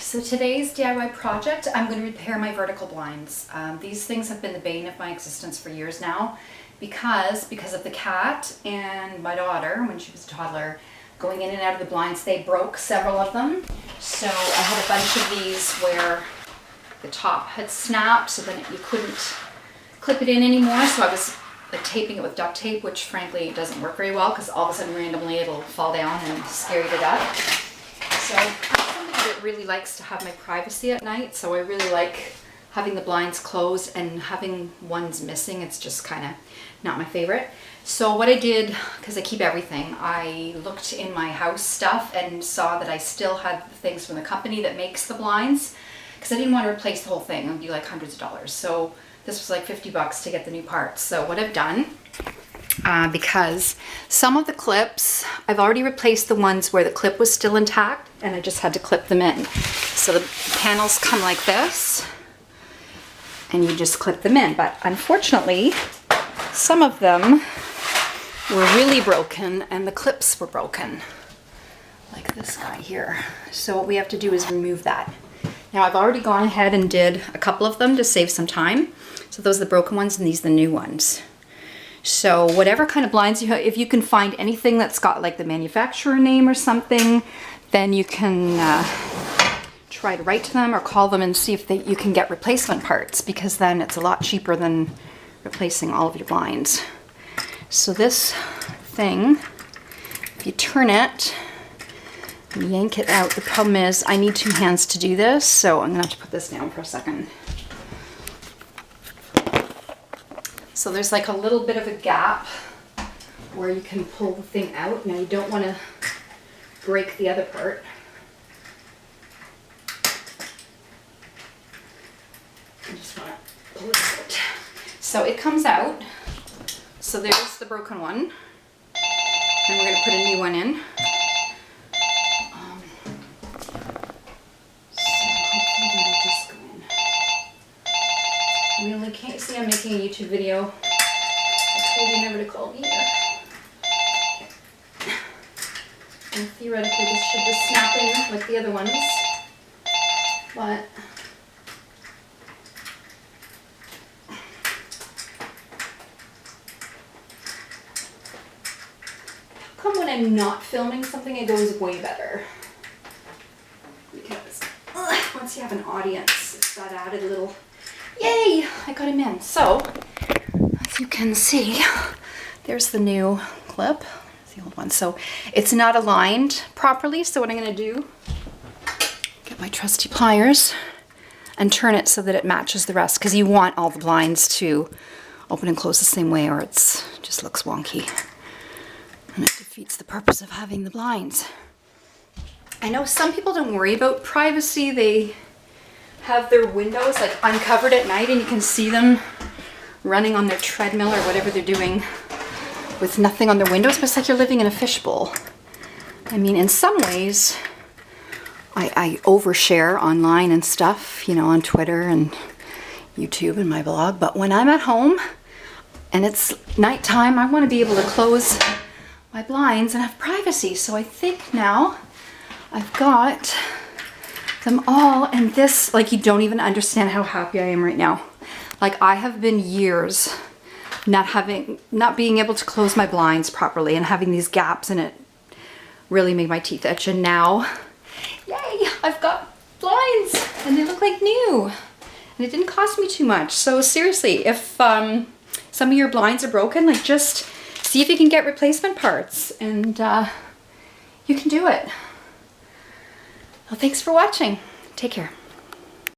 So today's DIY project, I'm going to repair my vertical blinds. These things have been the bane of my existence for years now because of the cat and my daughter, when she was a toddler, going in and out of the blinds. They broke several of them. So I had a bunch of these where the top had snapped, so then you couldn't clip it in anymore. So I was taping it with duct tape, which frankly doesn't work very well because all of a sudden randomly it'll fall down and scare you to death. So I'm somebody that really likes to have my privacy at night, so I really like having the blinds closed, and having ones missing, it's just kind of not my favorite. So what I did, because I keep everything, I looked in my house stuff and saw that I still had the things from the company that makes the blinds, because I didn't want to replace the whole thing. It would be like hundreds of dollars. So this was like 50 bucks to get the new parts. So what I've done, because some of the clips, I've already replaced the ones where the clip was still intact and I just had to clip them in. So the panels come like this and you just clip them in. But unfortunately, some of them were really broken and the clips were broken, like this guy here. So what we have to do is remove that. Now I've already gone ahead and did a couple of them to save some time. So those are the broken ones and these are the new ones. So whatever kind of blinds you have, if you can find anything that's got like the manufacturer name or something, then you can try to write to them or call them and see if you can get replacement parts, because then it's a lot cheaper than replacing all of your blinds. So this thing, if you turn it and yank it out, the problem is I need two hands to do this, so I'm gonna have to put this down for a second. So there's like a little bit of a gap where you can pull the thing out. Now you don't want to break the other part. I just want to pull it out. So it comes out. So there's the broken one. And we're going to put a new one in. You only can't see I'm making a YouTube video. I told you never to call me here. And theoretically this should just snap in like the other ones. But how come when I'm not filming something it goes way better? Because once you have an audience, it's that added little yay! I got him in. So, as you can see, there's the new clip. There's the old one. So, it's not aligned properly. So what I'm going to do, get my trusty pliers and turn it so that it matches the rest. Because you want all the blinds to open and close the same way or it's just looks wonky. And it defeats the purpose of having the blinds. I know some people don't worry about privacy. They have their windows like uncovered at night and you can see them running on their treadmill or whatever they're doing with nothing on their windows, but it's like you're living in a fishbowl. I mean, in some ways, I overshare online and stuff, you know, on Twitter and YouTube and my blog, but when I'm at home and it's nighttime, I want to be able to close my blinds and have privacy. So I think now I've got them all, and this, like, you don't even understand how happy I am right now. Like, I have been years not being able to close my blinds properly and having these gaps, and it really made my teeth itch. And now, yay, I've got blinds and they look like new and it didn't cost me too much. So seriously, if some of your blinds are broken, like, just see if you can get replacement parts and you can do it. Well, thanks for watching. Take care.